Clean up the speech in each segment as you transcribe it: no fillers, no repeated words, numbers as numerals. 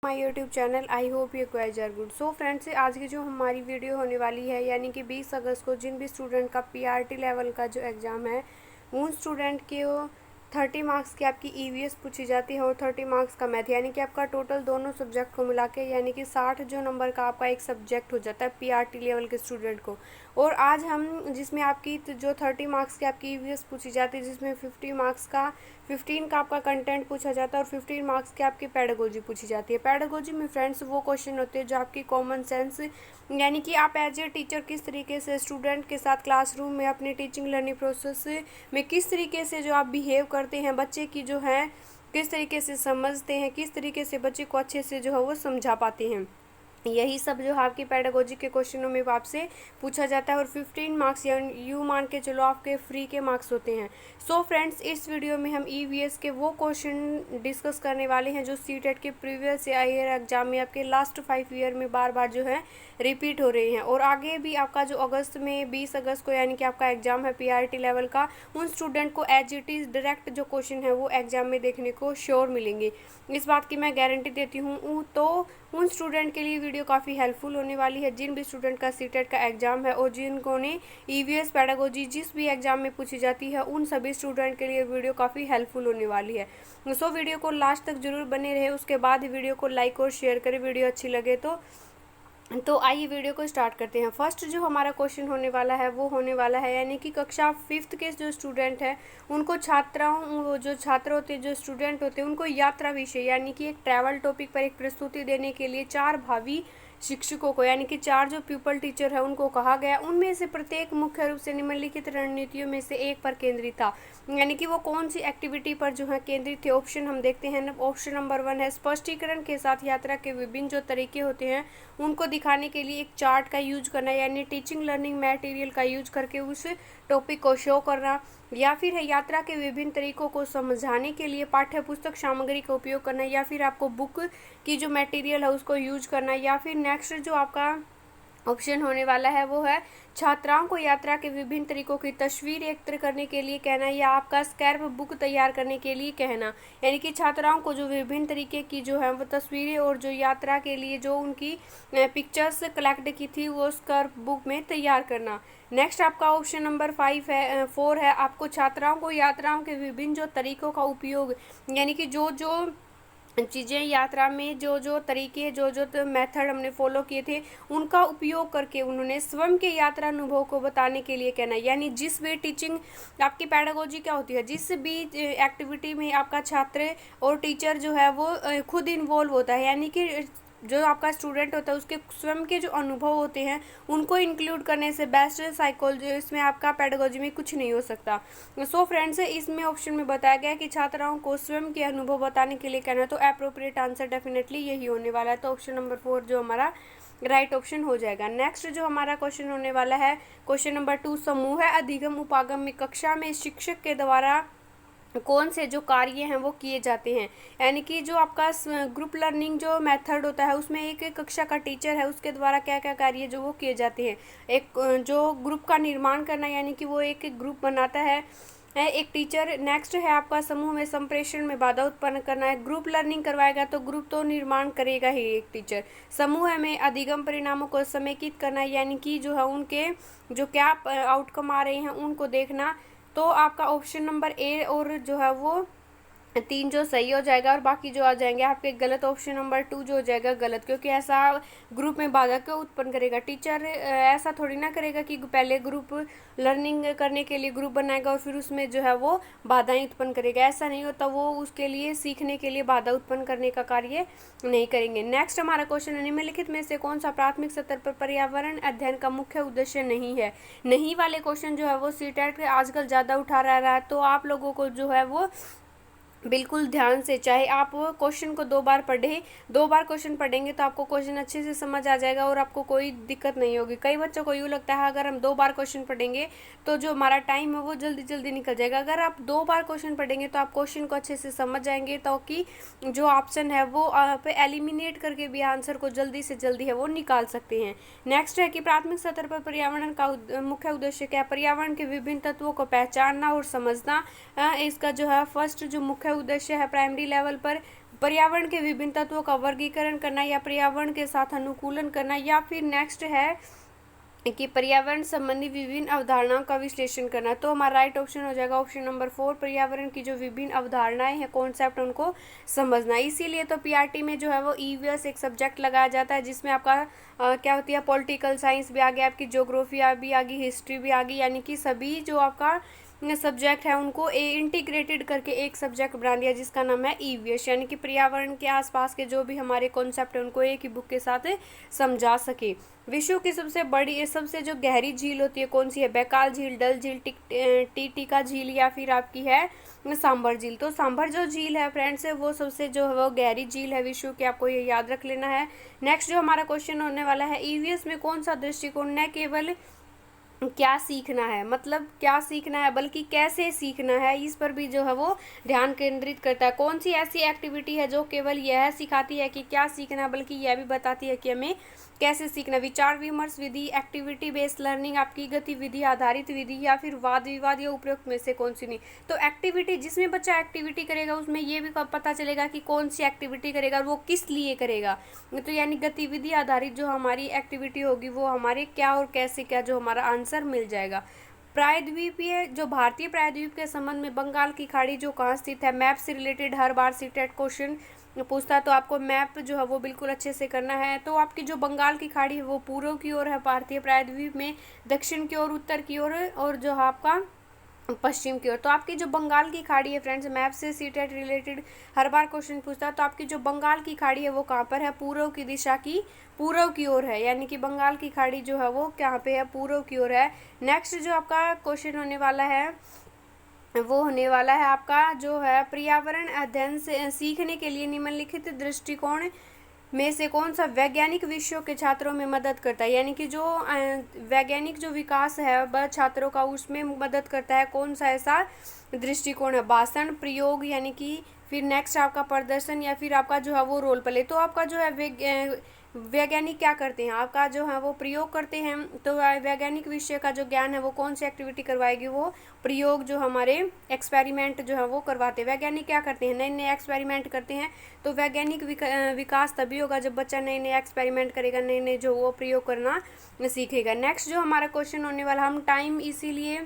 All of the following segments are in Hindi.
My YouTube channel. I hope you guys are good. So friends, आज की जो हमारी वीडियो होने वाली है यानी कि 20 अगस्त को जिन भी स्टूडेंट का पीआरटी लेवल का जो एग्ज़ाम है उन स्टूडेंट के 30 मार्क्स की आपकी ईवीएस पूछी जाती है और 30 मार्क्स का मैथ, यानी कि आपका टोटल दोनों सब्जेक्ट को मिला के यानी कि 60 जो नंबर का आपका एक सब्जेक्ट हो जाता है पीआरटी लेवल के स्टूडेंट को। और आज हम जिसमें आपकी जो 30 मार्क्स की आपकी ईवीएस पूछी जाती है, जिसमें 15 का आपका कंटेंट पूछा जाता है और 15 मार्क्स की आपकी पेडागोजी पूछी जाती है। पेडागोजी में फ्रेंड्स वो क्वेश्चन होते हैं जो आपकी कॉमन सेंस यानी कि आप एज ए टीचर किस तरीके से स्टूडेंट के साथ क्लासरूम में अपने टीचिंग लर्निंग प्रोसेस में किस तरीके से जो आप बिहेव करते हैं, बच्चे की जो है किस तरीके से समझते हैं, किस तरीके से बच्चे को अच्छे से जो है वो समझा पाते हैं, यही सब जो आपकी पेडागोजी के क्वेश्चनों में आपसे पूछा जाता है। और 15 मार्क्स यू मान के चलो आपके फ्री के मार्क्स होते हैं। सो फ्रेंड्स, इस वीडियो में हम ईवीएस के वो क्वेश्चन डिस्कस करने वाले हैं जो सीटेट के प्रीवियस ईयर एग्जाम में आपके लास्ट 5 ईयर में बार बार जो है रिपीट हो रहे हैं। और आगे भी आपका जो अगस्त में 20 अगस्त को यानी कि आपका एग्जाम है पीआरटी लेवल का, उन स्टूडेंट को एज इट इज़ डायरेक्ट जो क्वेश्चन है वो एग्जाम में देखने को श्योर मिलेंगे, इस बात की मैं गारंटी देती हूँ। तो उन स्टूडेंट के लिए वीडियो काफ़ी हेल्पफुल होने वाली है जिन भी स्टूडेंट का सीटेट का एग्जाम है और जिनको ने ईवीएस पेडागोजी जिस भी एग्जाम में पूछी जाती है, उन सभी स्टूडेंट के लिए वीडियो काफ़ी हेल्पफुल होने वाली है। सो वीडियो को लास्ट तक जरूर बने रहे, उसके बाद ही वीडियो को लाइक और शेयर करें वीडियो अच्छी लगे तो आइए वीडियो को स्टार्ट करते हैं। फर्स्ट जो हमारा क्वेश्चन होने वाला है वो होने वाला है यानी कि कक्षा 5th के जो स्टूडेंट हैं उनको वो जो छात्र होते हैं, जो स्टूडेंट होते हैं, उनको यात्रा विषय यानी कि एक ट्रैवल टॉपिक पर एक प्रस्तुति देने के लिए 4 भावी शिक्षकों को यानी कि 4 जो पीपल टीचर है उनको कहा गया। उनमें से प्रत्येक मुख्य रूप से निम्नलिखित रणनीतियों में से एक पर केंद्रित था, यानी कि वो कौन सी एक्टिविटी पर जो है केंद्रित थे। ऑप्शन हम देखते हैं। ऑप्शन नंबर 1 है स्पष्टीकरण के साथ यात्रा के विभिन्न जो तरीके होते हैं उनको दिखाने के लिए एक चार्ट का यूज करना, यानी टीचिंग लर्निंग मटेरियल का यूज करके उस टॉपिक को शो करना, या फिर है यात्रा के विभिन्न तरीकों को समझाने के लिए पाठ्य पुस्तक सामग्री का उपयोग करना, या फिर आपको बुक की जो मटेरियल है उसको यूज करना, या फिर नेक्स्ट जो आपका ऑप्शन होने वाला है वो है छात्राओं को यात्रा के विभिन्न तरीकों की तस्वीर एकत्र करने के लिए कहना, या आपका स्क्रैप बुक तैयार करने के लिए कहना, यानी कि छात्राओं को जो विभिन्न तरीके की जो है वो तस्वीरें और जो यात्रा के लिए जो उनकी पिक्चर्स कलेक्ट की थी वो स्क्रैप बुक में तैयार करना। नेक्स्ट आपका ऑप्शन नंबर 4 है आपको छात्राओं को यात्राओं के विभिन्न जो तरीकों का उपयोग यानी कि जो चीज़ें यात्रा में जो तरीके जो मेथड हमने फॉलो किए थे उनका उपयोग करके उन्होंने स्वयं के यात्रा अनुभव को बताने के लिए कहना, यानी जिस भी टीचिंग आपकी पेडागोजी क्या होती है, जिस भी एक्टिविटी में आपका छात्र और टीचर जो है वो खुद इन्वॉल्व होता है, यानी कि जो आपका स्टूडेंट होता है उसके स्वयं के जो अनुभव होते हैं उनको इंक्लूड करने से बेस्ट साइकोलॉजी इसमें आपका पेडागोजी में कुछ नहीं हो सकता। सो फ्रेंड्स, इसमें ऑप्शन में बताया गया कि छात्राओं को स्वयं के अनुभव बताने के लिए कहना, तो अप्रोप्रिएट आंसर डेफिनेटली यही होने वाला है। तो ऑप्शन नंबर 4 जो हमारा राइट ऑप्शन हो जाएगा। नेक्स्ट जो हमारा क्वेश्चन होने वाला है क्वेश्चन नंबर 2, समूह अधिगम उपागम में कक्षा में शिक्षक के द्वारा कौन से जो कार्य हैं वो किए जाते हैं, यानी कि जो आपका ग्रुप लर्निंग जो मेथड होता है उसमें एक कक्षा का टीचर है उसके द्वारा क्या क्या कार्य जो वो किए जाते हैं। एक जो ग्रुप का निर्माण करना, यानी कि वो एक ग्रुप बनाता है एक टीचर। नेक्स्ट है आपका समूह में संप्रेषण में बाधा उत्पन्न करना है। ग्रुप लर्निंग करवाएगा तो ग्रुप तो निर्माण करेगा ही एक टीचर। समूह में अधिगम परिणामों को समेकित करना, यानी कि जो है उनके जो क्या आउटकम आ रहे हैं उनको देखना। तो आपका ऑप्शन नंबर ए और जो है वो 3 जो सही हो जाएगा और बाकी जो आ जाएंगे आपके गलत। ऑप्शन नंबर 2 जो हो जाएगा गलत, क्योंकि ऐसा ग्रुप में बाधा क्यों उत्पन्न करेगा। टीचर ऐसा थोड़ी ना करेगा कि पहले ग्रुप लर्निंग करने के लिए ग्रुप बनाएगा और फिर उसमें जो है वो बाधाएं उत्पन्न करेगा, ऐसा नहीं होता। वो उसके लिए सीखने के लिए बाधा उत्पन्न करने का कार्य नहीं करेंगे। नेक्स्ट हमारा क्वेश्चन है निम्नलिखित में से कौन सा प्राथमिक स्तर पर पर्यावरण अध्ययन का मुख्य उद्देश्य नहीं है। नहीं वाले क्वेश्चन जो है वो सीटेट आजकल ज़्यादा उठा रहा है, तो आप लोगों को जो है वो बिल्कुल ध्यान से, चाहे आप क्वेश्चन को 2 बार पढ़ें, 2 बार क्वेश्चन पढ़ेंगे तो आपको क्वेश्चन अच्छे से समझ आ जाएगा और आपको कोई दिक्कत नहीं होगी। कई बच्चों को यूँ लगता है अगर हम 2 बार क्वेश्चन पढ़ेंगे तो जो हमारा टाइम है वो जल्दी जल्दी निकल जाएगा। अगर आप 2 बार क्वेश्चन पढ़ेंगे तो आप क्वेश्चन को अच्छे से समझ जाएंगे, ताकि जो ऑप्शन है वो आप एलिमिनेट करके भी आंसर को जल्दी से जल्दी है वो निकाल सकते हैं। नेक्स्ट है कि प्राथमिक स्तर पर पर्यावरण का मुख्य उद्देश्य क्या है। पर्यावरण के विभिन्न तत्वों को पहचानना और समझना इसका जो है फर्स्ट जो मुख्य उद्देश्य है। प्राइमरी लेवल पर पर्यावरण के विभिन्न तत्वों का वर्गीकरण करना या पर्यावरण के साथ अनुकूलन करना, या फिर नेक्स्ट है कि पर्यावरण संबंधी विभिन्न अवधारणाओं का विश्लेषण करना। तो हमारा राइट ऑप्शन हो जाएगा ऑप्शन नंबर 4, पर्यावरण की जो विभिन्न अवधारणाएं हैं, कॉन्सेप्ट, उनको समझना। इसीलिए तो पीआरटी में जो है वो ईवीएस एक सब्जेक्ट लगाया जाता है, जिसमें आपका क्या होती है, पॉलिटिकल साइंस भी आ गया, आपकी ज्योग्राफी भी आ गई, हिस्ट्री भी आ गई, यानी कि सभी जो आपका सब्जेक्ट है उनको इंटीग्रेटेड करके एक सब्जेक्ट बना दिया, जिसका नाम है ईवीएस, यानी कि पर्यावरण के आसपास के जो भी हमारे कॉन्सेप्ट है उनको एक ही बुक के साथ समझा सके। विश्व की सबसे बड़ी, सबसे जो गहरी झील होती है कौन सी है? बैकाल झील, डल झील, टीटिका झील, या फिर आपकी है सांभर झील। तो सांभर जो झील है फ्रेंड्स, वो सबसे जो है वो गहरी झील है विश्व की, आपको ये याद रख लेना है। नेक्स्ट जो हमारा क्वेश्चन होने वाला है, ईवीएस में कौन सा दृष्टिकोण न केवल क्या सीखना है, मतलब क्या सीखना है, बल्कि कैसे सीखना है, इस पर भी जो है वो ध्यान केंद्रित करता है। कौन सी ऐसी एक्टिविटी है जो केवल यह सिखाती है कि क्या सीखना है, बल्कि यह भी बताती है कि हमें कैसे सीखना। विचार विमर्श विधि, एक्टिविटी बेस्ड लर्निंग, आपकी गतिविधि आधारित विधि, या फिर वाद विवाद, या उपरोक्त में से कौन सी नहीं। तो एक्टिविटी, जिसमें बच्चा एक्टिविटी करेगा उसमें ये भी पता चलेगा कि कौन सी एक्टिविटी करेगा और वो किस लिए करेगा। तो यानी गतिविधि आधारित जो हमारी एक्टिविटी होगी वो हमारे क्या और कैसे क्या, जो हमारा आंसर मिल जाएगा। प्रायद्वीपीय, जो भारतीय प्रायद्वीप के संबंध में बंगाल की खाड़ी जो कहाँ स्थित है, मैप से रिलेटेड हर बार सीटेट क्वेश्चन पूछता है, तो आपको मैप जो है वो बिल्कुल अच्छे से करना है। तो आपकी जो बंगाल की खाड़ी है वो पूर्व की ओर है भारतीय प्रायद्वीप में, दक्षिण की ओर, उत्तर की ओर, और जो है आपका पश्चिम की ओर। तो आपकी जो बंगाल की खाड़ी है फ्रेंड्स, मैप से सीटेट रिलेटेड हर बार क्वेश्चन पूछता है, तो आपकी जो बंगाल की खाड़ी है वो कहाँ पर है? पूर्व की दिशा की, पूर्व की ओर है, यानी कि बंगाल की खाड़ी जो है वो कहाँ पे है? पूर्व की ओर है। नेक्स्ट जो आपका क्वेश्चन होने वाला है वो होने वाला है आपका जो है, पर्यावरण अध्ययन से सीखने के लिए निम्नलिखित दृष्टिकोण में से कौन सा वैज्ञानिक विषयों के छात्रों में मदद करता है, यानी कि जो वैज्ञानिक जो विकास है वह छात्रों का, उसमें मदद करता है। कौन सा ऐसा दृष्टिकोण है? भाषण, प्रयोग, यानी कि फिर नेक्स्ट आपका प्रदर्शन, या फिर आपका जो है वो रोल प्ले। तो आपका जो है वैज्ञानिक क्या करते हैं, आपका जो है वो प्रयोग करते हैं। तो वैज्ञानिक विषय का जो ज्ञान है वो कौन सी एक्टिविटी करवाएगी? वो प्रयोग, जो हमारे एक्सपेरिमेंट जो है वो करवाते हैं। वैज्ञानिक क्या करते हैं? नए नए एक्सपेरिमेंट करते हैं। तो वैज्ञानिक विकास तभी होगा जब बच्चा नए नए एक्सपेरिमेंट करेगा, नए नए जो वो प्रयोग करना सीखेगा। नेक्स्ट जो हमारा क्वेश्चन होने वाला, हम टाइम इसीलिए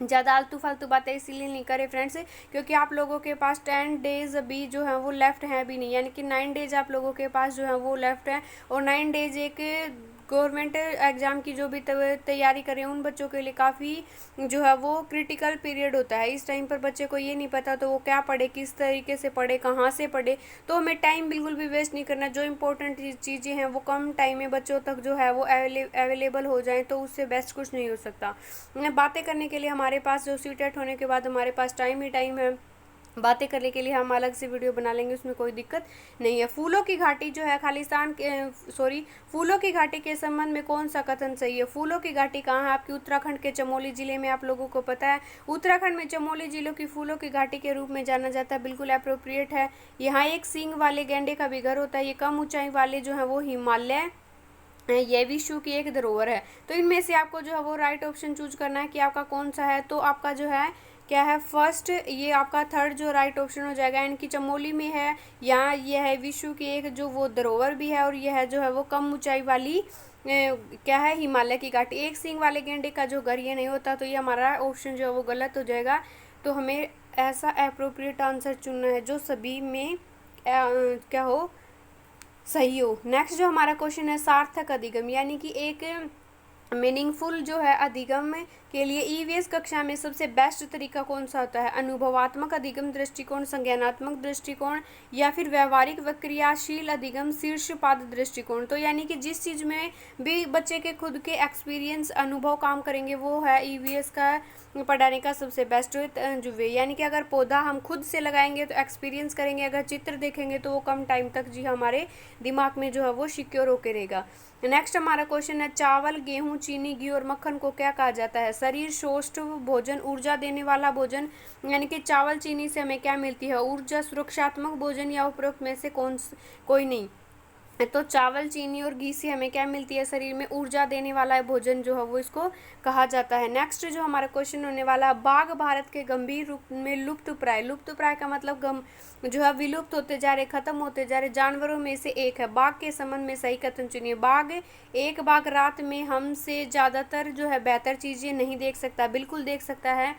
ज़्यादा आलतू फालतू बातें इसीलिए नहीं करें फ्रेंड्स, क्योंकि आप लोगों के पास 10 डेज अभी जो है वो लेफ्ट हैं भी नहीं, यानी कि 9 डेज आप लोगों के पास जो है वो लेफ्ट है। और 9 डेज एक गवर्नमेंट एग्ज़ाम की जो भी तैयारी करें उन बच्चों के लिए काफ़ी जो है वो क्रिटिकल पीरियड होता है। इस टाइम पर बच्चे को ये नहीं पता तो वो क्या पढ़े, किस तरीके से पढ़े, कहाँ से पढ़े। तो हमें टाइम बिल्कुल भी वेस्ट नहीं करना। जो इम्पोर्टेंट चीज़ें हैं वो कम टाइम में बच्चों तक जो है वो अवेलेबल हो जाए, तो उससे बेस्ट कुछ नहीं हो सकता। बातें करने के लिए हमारे पास जो सीटेट होने के बाद हमारे पास टाइम ही टाइम है। बातें करने के लिए हम अलग से वीडियो बना लेंगे, उसमें कोई दिक्कत नहीं है। फूलों की घाटी जो है खालिस्तान के फूलों की घाटी के संबंध में कौन सा कथन सही है? फूलों की घाटी कहाँ है? आपकी उत्तराखंड के चमोली जिले में, आप लोगों को पता है उत्तराखंड में चमोली जिलों की फूलों की घाटी के रूप में जाना जाता है, बिल्कुल अप्रोप्रिएट है। यहाँ एक सींग वाले गेंडे का भी घर होता है। ये कम ऊंचाई वाले जो है वो हिमालय, ये विश्व की एक धरोहर है। तो इनमें से आपको जो है वो राइट ऑप्शन चूज करना है कि आपका कौन सा है। तो आपका जो है क्या है, फर्स्ट, ये आपका थर्ड जो राइट ऑप्शन हो जाएगा, यानी कि चमोली में है, यहाँ यह है विश्व की एक जो वो धरोहर भी है, और यह है जो है वो कम ऊंचाई वाली क्या है, हिमालय की घाटी। एक सींग वाले गेंडे का जो घर ये नहीं होता, तो ये हमारा ऑप्शन जो है वो गलत हो जाएगा। तो हमें ऐसा अप्रोप्रिएट आंसर चुनना है जो सभी में क्या हो, सही हो। नेक्स्ट जो हमारा क्वेश्चन है, सार्थक अधिगम, यानी कि एक मीनिंगफुल जो है अधिगम के लिए ईवीएस कक्षा में सबसे बेस्ट तरीका कौन सा होता है? अनुभवात्मक अधिगम दृष्टिकोण, संज्ञानात्मक दृष्टिकोण, या फिर व्यवहारिक व क्रियाशील अधिगम, शीर्षपाद दृष्टिकोण। तो यानी कि जिस चीज़ में भी बच्चे के खुद के एक्सपीरियंस, अनुभव काम करेंगे, वो है ईवीएस का पढ़ाने का सबसे बेस्ट जो वे। यानी कि अगर पौधा हम खुद से लगाएंगे तो एक्सपीरियंस करेंगे, अगर चित्र देखेंगे तो वो कम टाइम तक जी हमारे दिमाग में जो है वो सिक्योर होके रहेगा। नेक्स्ट हमारा क्वेश्चन है, चावल, गेहूं, चीनी, घी और मक्खन को क्या कहा जाता है? शरीर श्रेष्ठ भोजन, ऊर्जा देने वाला भोजन, यानी कि चावल, चीनी से हमें क्या मिलती है? ऊर्जा, सुरक्षात्मक भोजन, या उपरोक्त में से कोई नहीं। तो चावल, चीनी और घी से हमें क्या मिलती है, शरीर में ऊर्जा देने वाला भोजन जो है वो इसको कहा जाता है। नेक्स्ट जो हमारा क्वेश्चन होने वाला, बाघ भारत के गंभीर रूप में लुप्त प्राय, लुप्त प्राय का मतलब जो है विलुप्त होते जा रहे, खत्म होते जा रहे जानवरों में से एक है। बाघ के संबंध में सही कथन चुनिए। एक बाघ रात में हमसे ज़्यादातर जो है बेहतर चीज़ें नहीं देख सकता, बिल्कुल देख सकता है।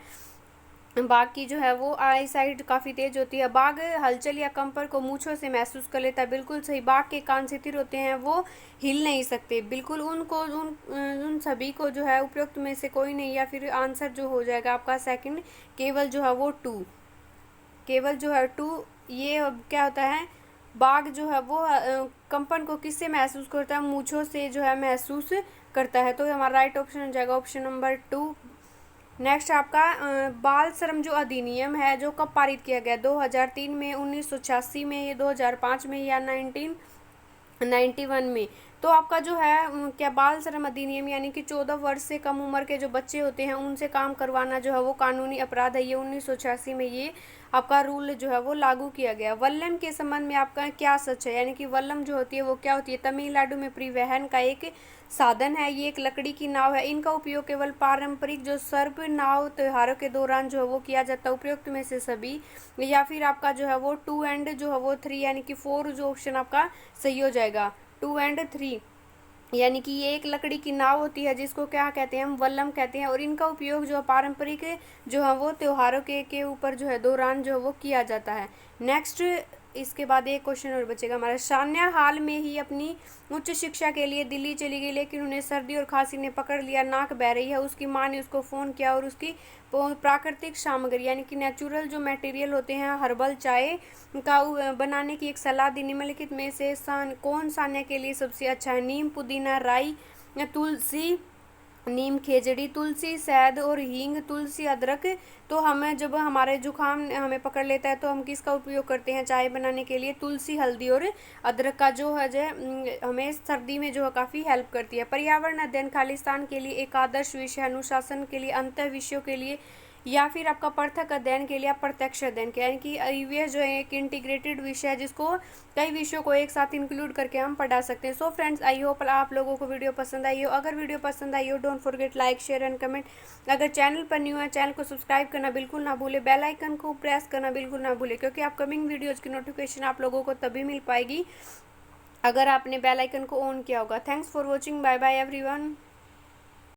बाघ की जो है वो आई साइट काफ़ी तेज होती है। बाघ हलचल या कंपन को मूंछों से महसूस कर लेता है, बिल्कुल सही। बाघ के कान शिथिल होते हैं, वो हिल नहीं सकते, बिल्कुल। उन सभी को जो है उपयुक्त में से कोई नहीं, या फिर आंसर जो हो जाएगा आपका सेकंड, केवल जो है वो 2, केवल जो है 2। ये क्या होता है, बाघ जो है वो कंपन को किससे महसूस करता है, मूंछों से जो है महसूस करता है। तो हमारा राइट ऑप्शन हो जाएगा ऑप्शन नंबर 2। नेक्स्ट आपका बाल श्रम जो अधिनियम है जो कब पारित किया गया, 2003 में, 1986 में, ये 2005 में, या 1991 में। तो आपका जो है क्या बाल श्रम अधिनियम यानी कि 14 वर्ष से कम उम्र के जो बच्चे होते हैं उनसे काम करवाना जो है वो कानूनी अपराध है। ये 1986 में ये आपका रूल जो है वो लागू किया गया। वल्लम के संबंध में आपका क्या सच है, यानी कि वल्लम जो होती है वो क्या होती है, तमिलनाडु में परिवहन का एक साधन है। ये एक लकड़ी की नाव है। इनका उपयोग केवल पारंपरिक जो सर्प नाव त्योहारों के दौरान जो है वो किया जाता है। उपयुक्त में से सभी, या फिर आपका जो है वो 2 एंड जो है वो 3 यानी कि 4 जो ऑप्शन आपका सही हो जाएगा, 2 एंड 3। यानी कि ये एक लकड़ी की नाव होती है जिसको क्या कहते हैं, हम वल्लम कहते हैं। और इनका उपयोग जो पारंपरिक जो है वो त्योहारों के ऊपर जो है दौरान जो है वो किया जाता है। नेक्स्ट इसके बाद एक क्वेश्चन और बचेगा हमारा। सान्या हाल में ही अपनी उच्च शिक्षा के लिए दिल्ली चली गई, लेकिन उन्हें सर्दी और खांसी ने पकड़ लिया, नाक बह रही है। उसकी माँ ने उसको फ़ोन किया और उसकी प्राकृतिक सामग्री यानी कि नेचुरल जो मटेरियल होते हैं हर्बल चाय का बनाने की एक सलाह दी। निम्नलिखित में से कौन सान्या के लिए सबसे अच्छा है, नीम, पुदीना, राई, तुलसी, नीम, खेजड़ी, तुलसी, शहद और हींग, तुलसी, अदरक। तो हमें जब हमारे जुकाम हमें पकड़ लेता है तो हम किसका उपयोग करते हैं चाय बनाने के लिए, तुलसी, हल्दी और अदरक का जो है हमें सर्दी में जो है काफ़ी हेल्प करती है। पर्यावरण अध्ययन खालिस्तान के लिए एक आदर्श विषय, अनुशासन के लिए, अंतः विषयों के लिए, या फिर आपका पृथक अध्ययन के लिए या प्रत्यक्ष अध्ययन के, यानी कि ईवीएस जो है एक इंटीग्रेटेड विषय है जिसको कई विषयों को एक साथ इंक्लूड करके हम पढ़ा सकते हैं। सो फ्रेंड्स, आई होप आप लोगों को वीडियो पसंद आई हो। अगर वीडियो पसंद आई हो, don't forget like, share and comment. अगर चैनल पर न्यू है, चैनल को सब्सक्राइब करना बिल्कुल ना भूले, बेल आइकन को प्रेस करना बिल्कुल ना भूले, क्योंकि अपकमिंग वीडियोज़ की नोटिफिकेशन आप लोगों को तभी मिल पाएगी अगर आपने बेल आइकन को ऑन किया होगा। Thanks for watching, bye bye everyone.